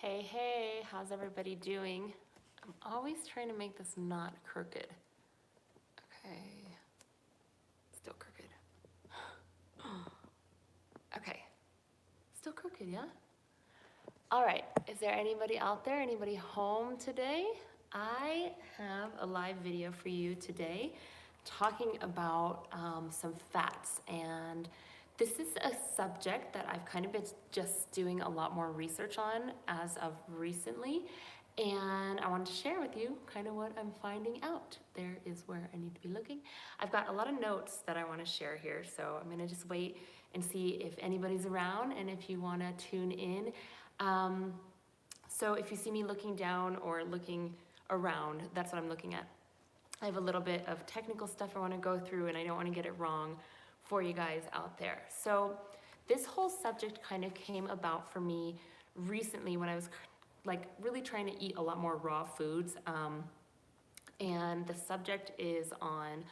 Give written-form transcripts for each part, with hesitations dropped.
Hey, hey, how's everybody doing? I'm always trying to make this not crooked. Okay, still crooked. Okay, still crooked, yeah? All right, is there anybody out there, anybody home today? I have a live video for you today talking about some fats, and this is a subject that I've kind of been just doing a lot more research on as of recently, and I wanted to share with you kind of what I'm finding out. There is where I need to be looking. I've got a lot of notes that I want to share here, so I'm gonna just wait and see if anybody's around and if you want to tune in. So if you see me looking down or looking around, that's what I'm looking at. I have a little bit of technical stuff I want to go through, and I don't want to get it wrong for you guys out there. So this whole subject kind of came about for me recently when I was like really trying to eat a lot more raw foods. And the subject is on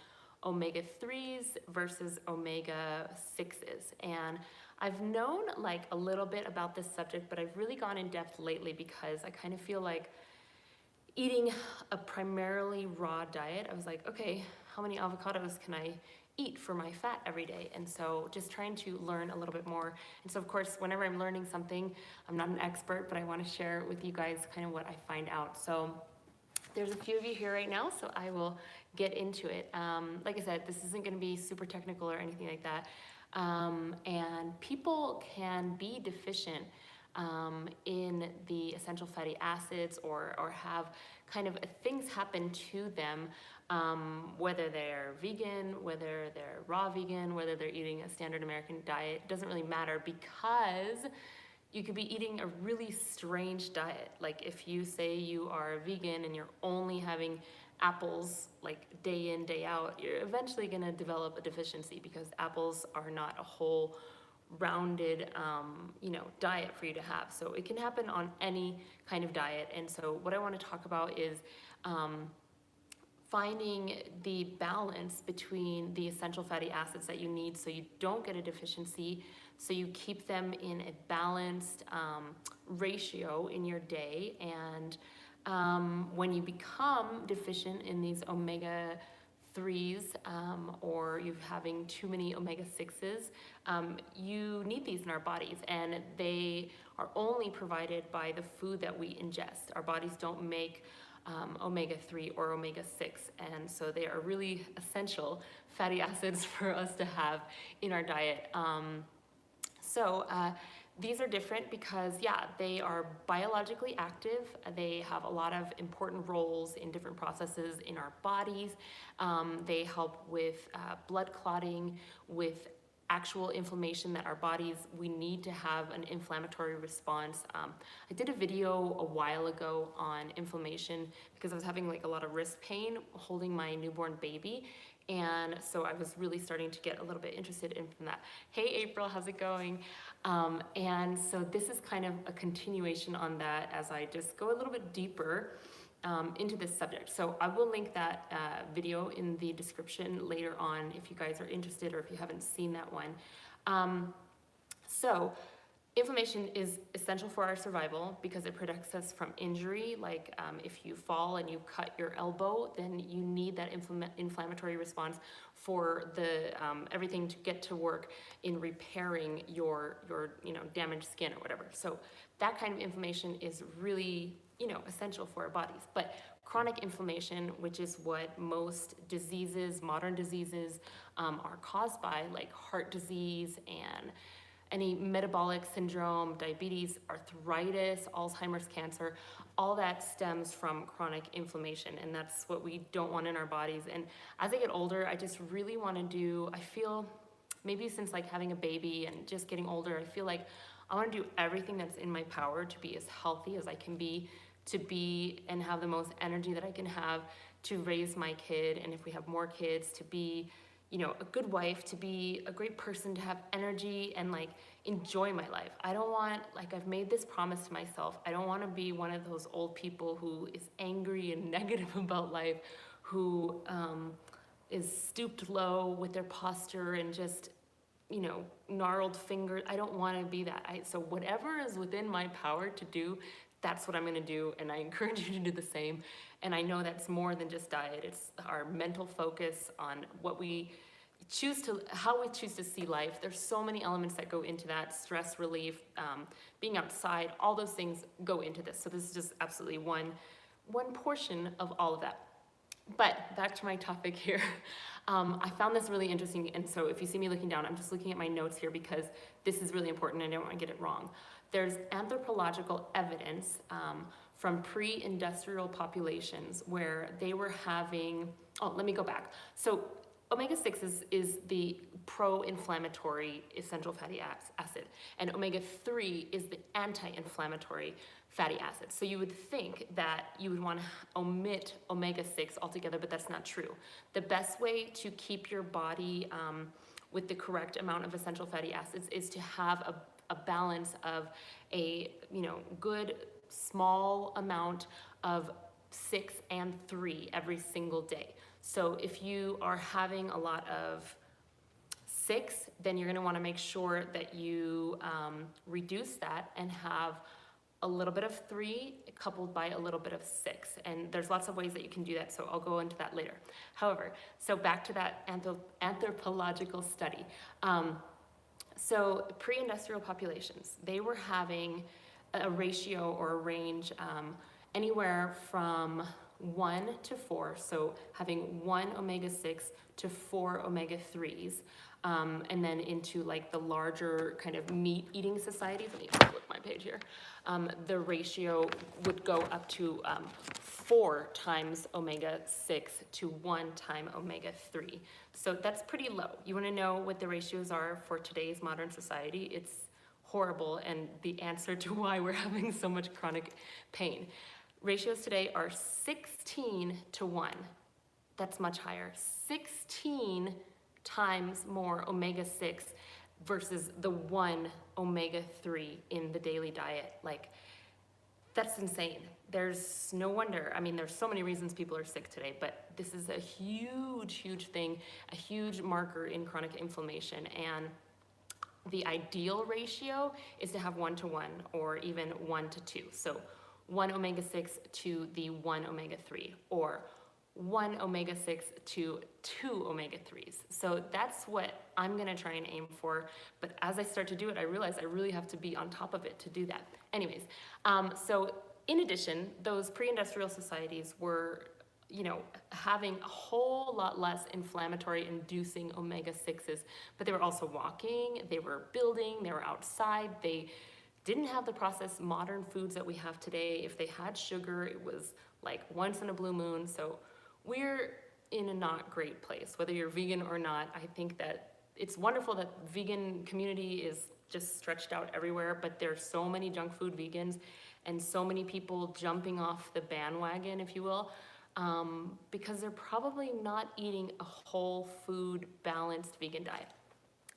omega-3s versus omega-6s. And I've known like a little bit about this subject, but I've really gone in depth lately because I kind of feel like eating a primarily raw diet, I was like, okay, how many avocados can I eat for my fat every day? And so just trying to learn a little bit more. And so of course, whenever I'm learning something, I'm not an expert, but I want to share with you guys kind of what I find out. So there's a few of you here right now, so I will get into it. Like I said, this isn't going to be super technical or anything like that. And people can be deficient in the essential fatty acids or have kind of things happen to them, whether they're vegan, whether they're raw vegan, whether they're eating a standard American diet, it doesn't really matter, because you could be eating a really strange diet. Like if you say you are a vegan and you're only having apples like day in, day out, you're eventually gonna develop a deficiency because apples are not a whole rounded diet for you to have. So it can happen on any kind of diet. And so what I want to talk about is finding the balance between the essential fatty acids that you need so you don't get a deficiency, so you keep them in a balanced ratio in your day. And when you become deficient in these omega-3s or you're having too many omega-6s, you need these in our bodies, and they are only provided by the food that we ingest. Our bodies don't make omega-3 or omega-6, and so they are really essential fatty acids for us to have in our diet. These are different because, yeah, they are biologically active. They have a lot of important roles in different processes in our bodies. They help with blood clotting, with actual inflammation that our bodies, we need to have an inflammatory response. I did a video a while ago on inflammation because I was having like a lot of wrist pain holding my newborn baby. And so I was really starting to get a little bit interested in that. Hey April, how's it going? And so this is kind of a continuation on that as I just go a little bit deeper into this subject. So I will link that video in the description later on if you guys are interested or if you haven't seen that one. So inflammation is essential for our survival because it protects us from injury. Like if you fall and you cut your elbow, then you need that inflammatory response for the everything to get to work in repairing your damaged skin or whatever. So that kind of inflammation is really essential for our bodies. But chronic inflammation, which is what most diseases, modern diseases, are caused by, like heart disease and any metabolic syndrome, diabetes, arthritis, Alzheimer's, cancer, all that stems from chronic inflammation, and that's what we don't want in our bodies. And as I get older, I just really want to do, I feel, maybe since like having a baby and just getting older, I feel like I want to do everything that's in my power to be as healthy as I can be, to be and have the most energy that I can have to raise my kid, and if we have more kids, to be a good wife, to be a great person, to have energy and like enjoy my life. I don't want, like I've made this promise to myself, I don't want to be one of those old people who is angry and negative about life, who is stooped low with their posture and just gnarled fingers. I don't want to be that. So whatever is within my power to do that's what I'm gonna do, and I encourage you to do the same. And I know that's more than just diet, it's our mental focus on what we how we choose to see life. There's so many elements that go into that: stress relief, being outside, all those things go into this. So this is just absolutely one portion of all of that. But back to my topic here. I found this really interesting, and so if you see me looking down, I'm just looking at my notes here because this is really important and I don't want to get it wrong. There's anthropological evidence from pre-industrial populations where they were having, let me go back. So omega-6 is the pro-inflammatory essential fatty acid, and omega-3 is the anti-inflammatory fatty acids. So you would think that you would want to omit omega-6 altogether, but that's not true. The best way to keep your body with the correct amount of essential fatty acids is to have a balance of a good small amount of 6 and 3 every single day. So if you are having a lot of 6, then you're going to want to make sure that you reduce that and have a little bit of 3 coupled by a little bit of 6. And there's lots of ways that you can do that, so I'll go into that later. However, so back to that anthropological study. So pre-industrial populations, they were having a ratio or a range anywhere from 1 to 4, so having 1 omega-6 to 4 omega-3s, and then into like the larger kind of meat eating societies. Let me flip my page here. The ratio would go up to 4 times omega-6 to 1 time omega-3. So that's pretty low. You want to know what the ratios are for today's modern society? It's horrible, and the answer to why we're having so much chronic pain. Ratios today are 16 to 1. That's much higher. 16 times more omega-6 versus the 1 omega-3 in the daily diet. Like, that's insane. There's no wonder. I mean, there's so many reasons people are sick today, but this is a huge, huge thing, a huge marker in chronic inflammation. And the ideal ratio is to have 1 to 1 or even 1 to 2. So 1 omega-6 to the 1 omega-3, or 1 omega-6 to 2 omega-3s. So that's what I'm gonna try and aim for. But as I start to do it, I realize I really have to be on top of it to do that. Anyways, so in addition, those pre-industrial societies were, having a whole lot less inflammatory inducing omega-6s, but they were also walking, they were building, they were outside, they didn't have the processed modern foods that we have today. If they had sugar, it was like once in a blue moon. So we're in a not great place, whether you're vegan or not. I think that it's wonderful that vegan community is just stretched out everywhere, but there's so many junk food vegans and so many people jumping off the bandwagon, if you will, because they're probably not eating a whole food balanced vegan diet.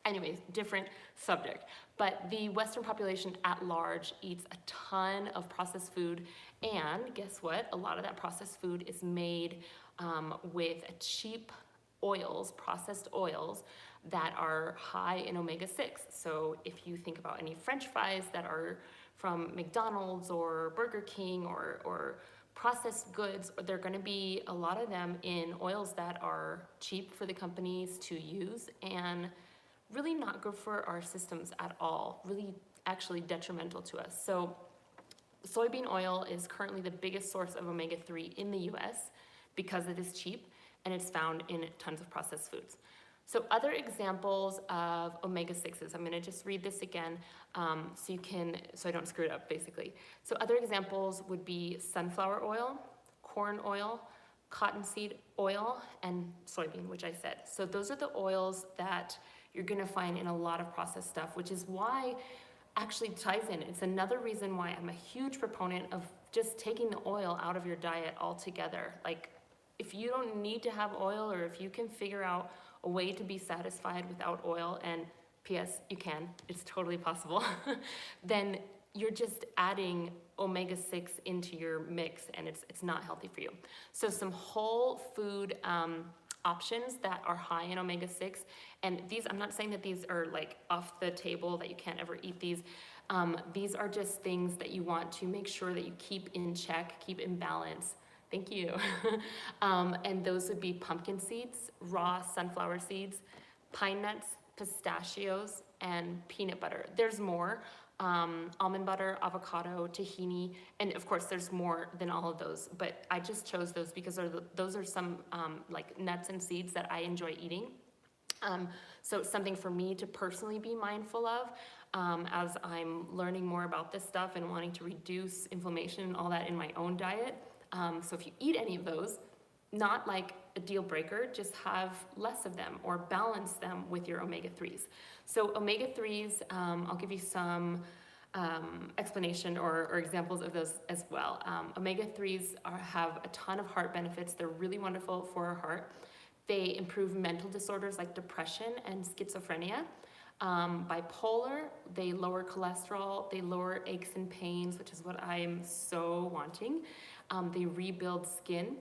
Anyways, different subject. But the Western population at large eats a ton of processed food, and guess what? A lot of that processed food is made with cheap oils, processed oils, that are high in omega-6. So if you think about any French fries that are from McDonald's or Burger King or processed goods, they're gonna be, a lot of them, in oils that are cheap for the companies to use and really not good for our systems at all, really actually detrimental to us. So soybean oil is currently the biggest source of omega-3 in the US because it is cheap and it's found in tons of processed foods. So other examples of omega-6s, I'm gonna just read this again so I don't screw it up basically. So other examples would be sunflower oil, corn oil, cottonseed oil, and soybean, which I said. So those are the oils that you're gonna find in a lot of processed stuff, which is why, actually ties in. It's another reason why I'm a huge proponent of just taking the oil out of your diet altogether. Like, if you don't need to have oil, or if you can figure out a way to be satisfied without oil, and P.S. you can, it's totally possible, then you're just adding omega-6 into your mix, and it's not healthy for you. So some whole food options that are high in omega-6, and these, I'm not saying that these are like off the table, that you can't ever eat these. These are just things that you want to make sure that you keep in check, keep in balance. Thank you. And those would be pumpkin seeds, raw sunflower seeds, pine nuts, pistachios, and peanut butter. There's more. Almond butter, avocado, tahini, and of course there's more than all of those, but I just chose those because those are some like nuts and seeds that I enjoy eating. So it's something for me to personally be mindful of as I'm learning more about this stuff and wanting to reduce inflammation and all that in my own diet. So if you eat any of those, not like a deal breaker, just have less of them or balance them with your omega-3s. So omega-3s, I'll give you some explanation or examples of those as well. Omega-3s have a ton of heart benefits. They're really wonderful for our heart. They improve mental disorders like depression and schizophrenia. Bipolar, they lower cholesterol, they lower aches and pains, which is what I am so wanting. They rebuild skin.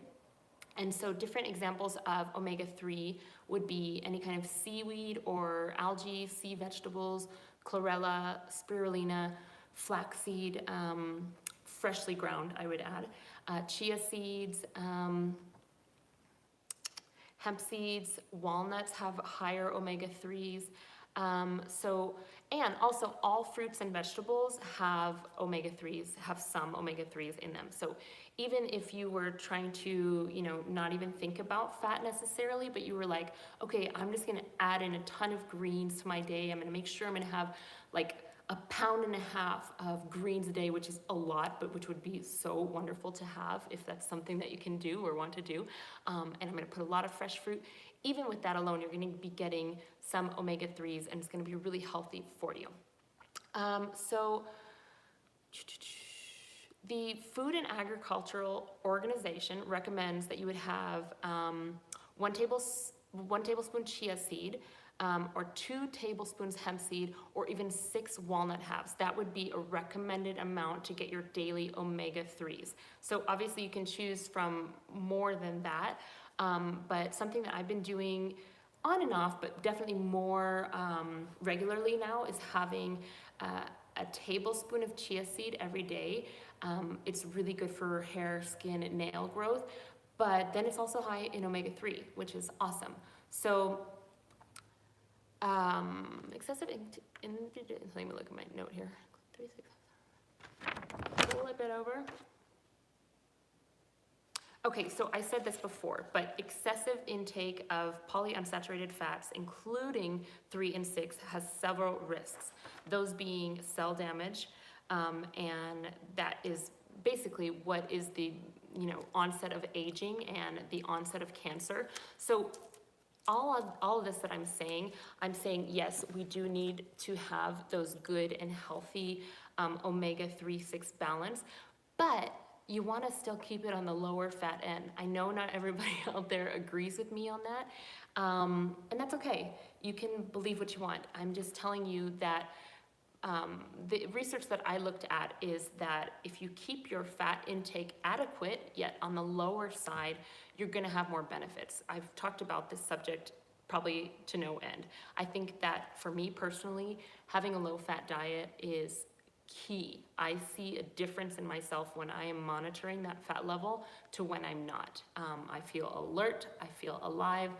And so different examples of omega-3 would be any kind of seaweed or algae, sea vegetables, chlorella, spirulina, flaxseed, freshly ground, I would add, chia seeds, hemp seeds, walnuts have higher omega-3s. And also all fruits and vegetables have omega-3s, have some omega-3s in them. So even if you were trying to, not even think about fat necessarily, but you were like, okay, I'm just gonna add in a ton of greens to my day. I'm gonna make sure I'm gonna have like 1.5 pounds of greens a day, which is a lot, but which would be so wonderful to have if that's something that you can do or want to do. And I'm gonna put a lot of fresh fruit. Even with that alone, you're gonna be getting some omega-3s and it's gonna be really healthy for you. So the Food and Agricultural Organization recommends that you would have 1 tablespoon chia seed, or 2 tablespoons hemp seed, or even 6 walnut halves. That would be a recommended amount to get your daily omega-3s. So obviously you can choose from more than that, but something that I've been doing on and off, but definitely more regularly now, is having a tablespoon of chia seed every day. It's really good for hair, skin, and nail growth, but then it's also high in omega-3, which is awesome. So excessive let me look at my note here. 3, 6, flip it over. Okay, so I said this before, but excessive intake of polyunsaturated fats, including 3 and 6, has several risks. Those being cell damage, and that is basically what is the onset of aging and the onset of cancer. So all of this that I'm saying yes, we do need to have those good and healthy omega-3, 6 balance, but you want to still keep it on the lower fat end. I know not everybody out there agrees with me on that, and that's okay. You can believe what you want. I'm just telling you that the research that I looked at is that if you keep your fat intake adequate, yet on the lower side, you're gonna have more benefits. I've talked about this subject probably to no end. I think that for me personally, having a low-fat diet is key. I see a difference in myself when I am monitoring that fat level to when I'm not. I feel alert, I feel alive,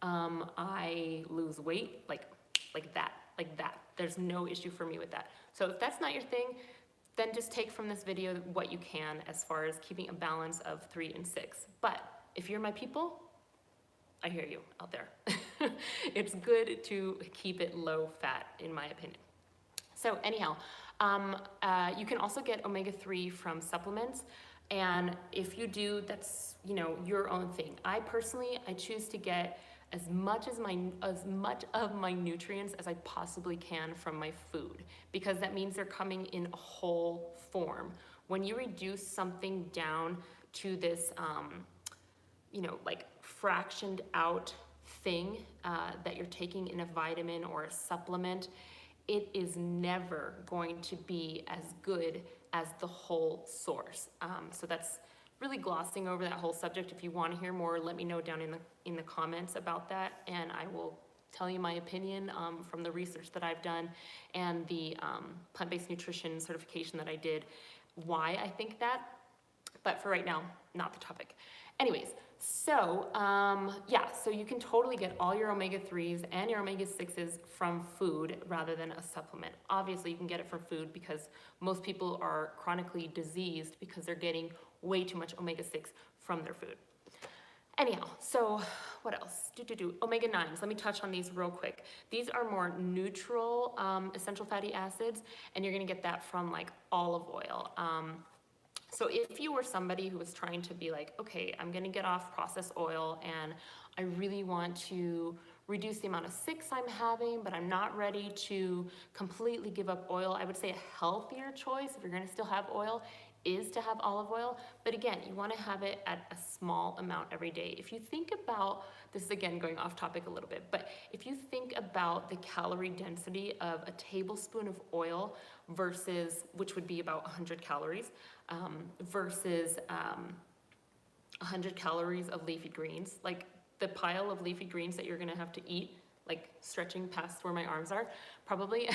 I lose weight like that. There's no issue for me with that. So if that's not your thing, then just take from this video what you can as far as keeping a balance of 3 and 6. But if you're my people, I hear you out there. It's good to keep it low fat, in my opinion. So anyhow, you can also get omega-3 from supplements. And if you do, that's your own thing. I choose to get as much of my nutrients as I possibly can from my food, because that means they're coming in a whole form. When you reduce something down to this, like fractioned out thing that you're taking in a vitamin or a supplement, it is never going to be as good as the whole source. So that's really glossing over that whole subject. If you want to hear more, let me know down in the comments about that, and I will tell you my opinion from the research that I've done and the plant-based nutrition certification that I did, why I think that. But for right now, not the topic. Anyways, so yeah, so you can totally get all your omega-3s and your omega-6s from food rather than a supplement. Obviously, you can get it from food because most people are chronically diseased because they're getting way too much omega-6 from their food. Anyhow, so what else? Omega-9s, let me touch on these real quick. These are more neutral essential fatty acids, and you're gonna get that from like olive oil. So if you were somebody who was trying to be like, okay, I'm gonna get off processed oil and I really want to reduce the amount of 6 I'm having, but I'm not ready to completely give up oil, I would say a healthier choice, if you're gonna still have oil, is to have olive oil. But again, you wanna have it at a small amount every day. If you think about, this is again going off topic a little bit, but if you think about the calorie density of a tablespoon of oil versus, which would be about 100 calories, versus 100 calories of leafy greens, like the pile of leafy greens that you're gonna have to eat, like stretching past where my arms are, probably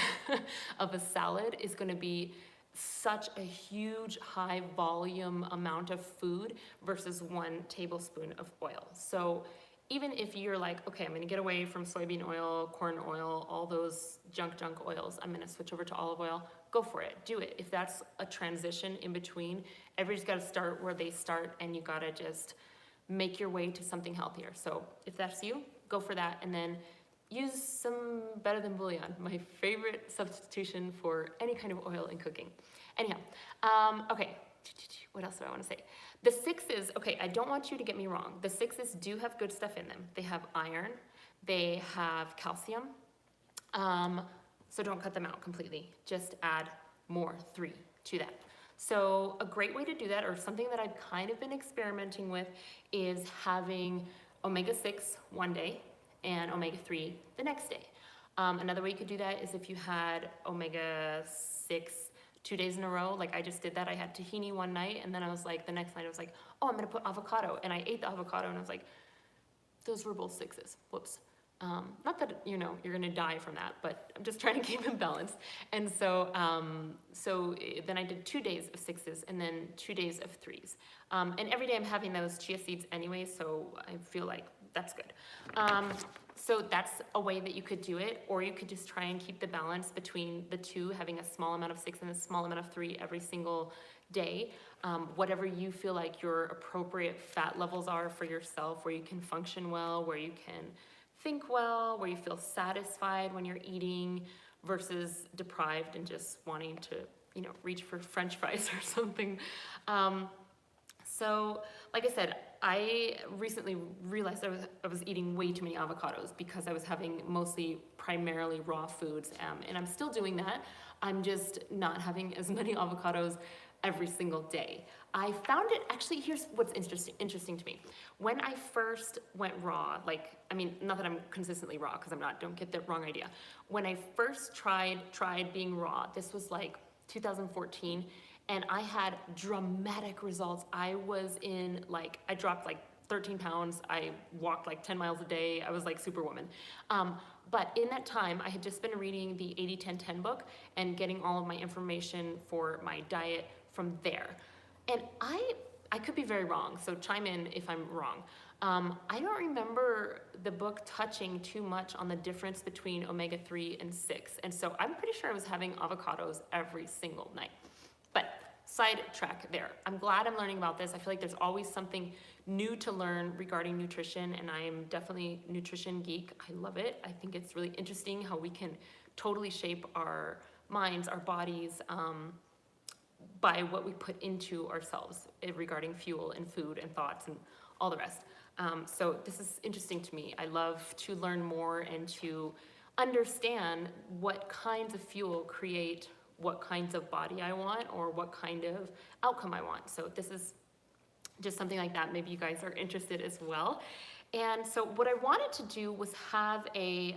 of a salad is gonna be such a huge high volume amount of food versus 1 tablespoon of oil. So even if you're like, okay, I'm gonna get away from soybean oil, corn oil, all those junk oils, I'm gonna switch over to olive oil, go for it, do it. If that's a transition in between, everybody's gotta start where they start and you gotta just make your way to something healthier. So if that's you, go for that, and then use some better than bouillon, my favorite substitution for any kind of oil in cooking. Anyhow, okay, what else do I want to say? The 6s, okay, I don't want you to get me wrong. The 6s do have good stuff in them. They have iron, they have calcium, so don't cut them out completely. Just add more, 3 to that. So a great way to do that, or something that I've kind of been experimenting with, is having omega-6 one day and omega-3 the next day. Another way you could do that is if you had omega-6 2 days in a row, like I just did that. I had tahini one night, and then I was like, the next night I was like, oh, I'm gonna put avocado, and I ate the avocado, and I was like, those were both 6s, whoops. Not that, you know, you're gonna die from that, but I'm just trying to keep it balanced. And so, then I did 2 days of 6s and then 2 days of 3s. And every day I'm having those chia seeds anyway, so I feel like that's good. So that's a way that you could do it, or you could just try and keep the balance between the two, having a small amount of 6 and a small amount of 3 every single day. Whatever you feel like your appropriate fat levels are for yourself, where you can function well, where you can think well, where you feel satisfied when you're eating versus deprived and just wanting to, you know, reach for French fries or something. So like I said, I recently realized I was eating way too many avocados because I was having primarily raw foods, and I'm still doing that. I'm just not having as many avocados every single day. I found it, actually, here's what's interesting to me. When I first went raw, like, I mean, not that I'm consistently raw, because I'm not, don't get the wrong idea. When I first tried being raw, this was like 2014, and I had dramatic results. I dropped like 13 pounds. I walked like 10 miles a day. I was like Superwoman. But in that time, I had just been reading the 80-10-10 book and getting all of my information for my diet from there. And I could be very wrong, so chime in if I'm wrong. I don't remember the book touching too much on the difference between omega-3 and 6. And so I'm pretty sure I was having avocados every single night. But sidetrack there. I'm glad I'm learning about this. I feel like there's always something new to learn regarding nutrition, and I am definitely a nutrition geek. I love it. I think it's really interesting how we can totally shape our minds, our bodies, by what we put into ourselves regarding fuel and food and thoughts and all the rest. So this is interesting to me. I love to learn more and to understand what kinds of fuel create what kinds of body I want or what kind of outcome I want. So this is just something like that. Maybe you guys are interested as well. And so what I wanted to do was have a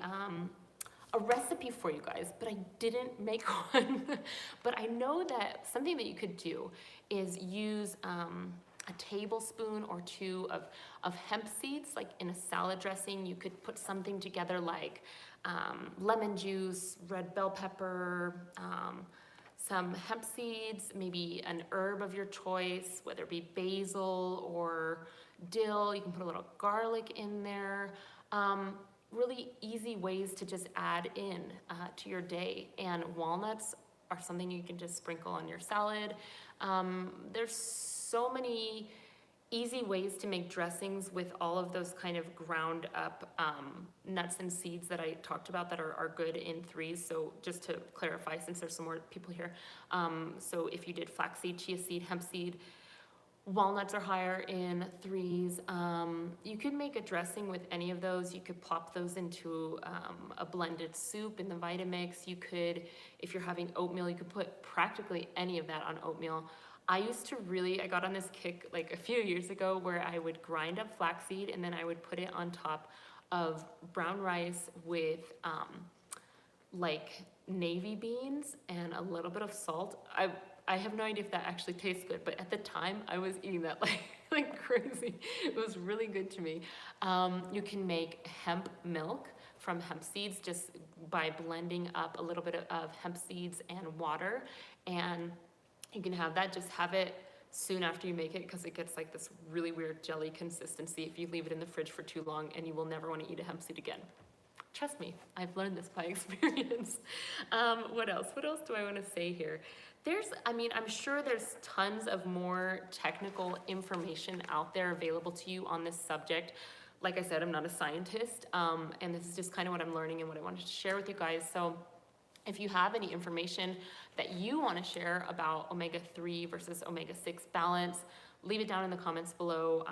recipe for you guys, but I didn't make one. But I know that something that you could do is use, I a tablespoon or two of hemp seeds, like in a salad dressing. You could put something together like lemon juice, red bell pepper, some hemp seeds, maybe an herb of your choice, whether it be basil or dill. You can put a little garlic in there. Really easy ways to just add in to your day. And walnuts are something you can just sprinkle on your salad. There's so many easy ways to make dressings with all of those kind of ground up nuts and seeds that I talked about that are good in threes. So just to clarify, since there's some more people here, so if you did flaxseed, chia seed, hemp seed, walnuts are higher in threes. You could make a dressing with any of those. You could plop those into a blended soup in the Vitamix. You could, if you're having oatmeal, you could put practically any of that on oatmeal. I got on this kick like a few years ago where I would grind up flaxseed and then I would put it on top of brown rice with like navy beans and a little bit of salt. I have no idea if that actually tastes good, but at the time I was eating that like crazy. It was really good to me. You can make hemp milk from hemp seeds just by blending up a little bit of hemp seeds and water, and you can have that. Just have it soon after you make it because it gets like this really weird jelly consistency if you leave it in the fridge for too long, and you will never want to eat a hemp seed again. Trust me, I've learned this by experience. What else? What else do I want to say here? I'm sure there's tons of more technical information out there available to you on this subject. Like I said, I'm not a scientist, and this is just kind of what I'm learning and what I wanted to share with you guys. So if you have any information that you want to share about omega-3 versus omega-6 balance, leave it down in the comments below.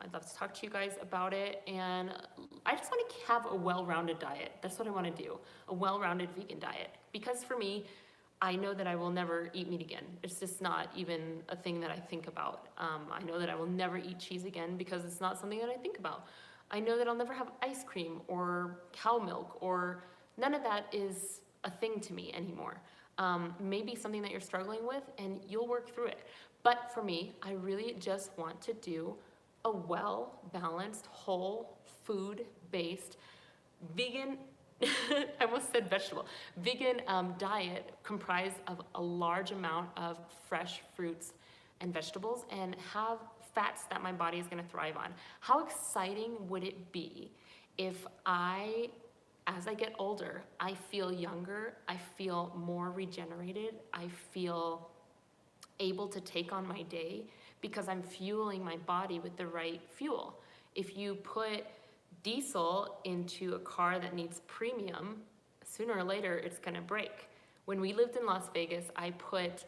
I'd love to talk to you guys about it. And I just want to have a well-rounded diet. That's what I want to do, a well-rounded vegan diet. Because for me, I know that I will never eat meat again. It's just not even a thing that I think about. I know that I will never eat cheese again because it's not something that I think about. I know that I'll never have ice cream or cow milk, or none of that is a thing to me anymore. Maybe something that you're struggling with and you'll work through it. But for me, I really just want to do a well-balanced, whole food-based, vegan, I almost said vegetable, vegan diet comprised of a large amount of fresh fruits and vegetables and have fats that my body is gonna thrive on. How exciting would it be if as I get older, I feel younger, I feel more regenerated, I feel able to take on my day because I'm fueling my body with the right fuel. If you put diesel into a car that needs premium, sooner or later it's gonna break. When we lived in Las Vegas, I put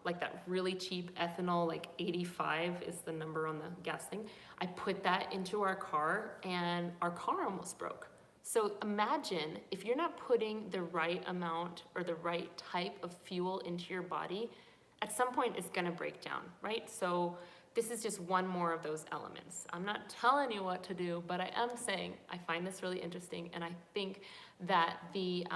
like that really cheap ethanol, like 85 is the number on the gas thing. I put that into our car and our car almost broke. So imagine if you're not putting the right amount or the right type of fuel into your body, at some point it's gonna break down, right? So this is just one more of those elements. I'm not telling you what to do, but I am saying I find this really interesting, and I think that the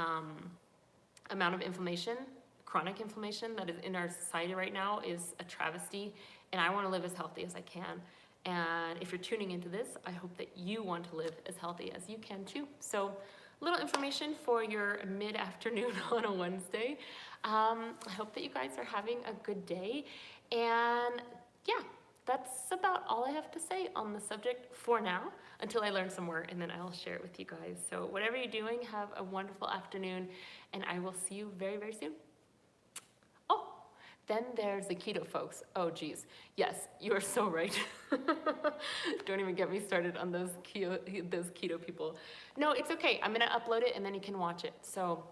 amount of inflammation, chronic inflammation that is in our society right now is a travesty, and I wanna live as healthy as I can. And if you're tuning into this, I hope that you want to live as healthy as you can too. So a little information for your mid-afternoon on a Wednesday. I hope that you guys are having a good day. And yeah, that's about all I have to say on the subject for now, until I learn some more, and then I'll share it with you guys. So whatever you're doing, have a wonderful afternoon, and I will see you very, very soon. Oh, then there's the keto folks. Oh geez, yes, you are so right. Don't even get me started on those keto people. No, it's okay, I'm gonna upload it and then you can watch it. So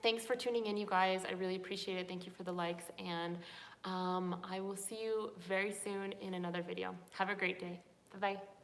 thanks for tuning in, you guys. I really appreciate it. Thank you for the likes, and I will see you very soon in another video. Have a great day. Bye-bye.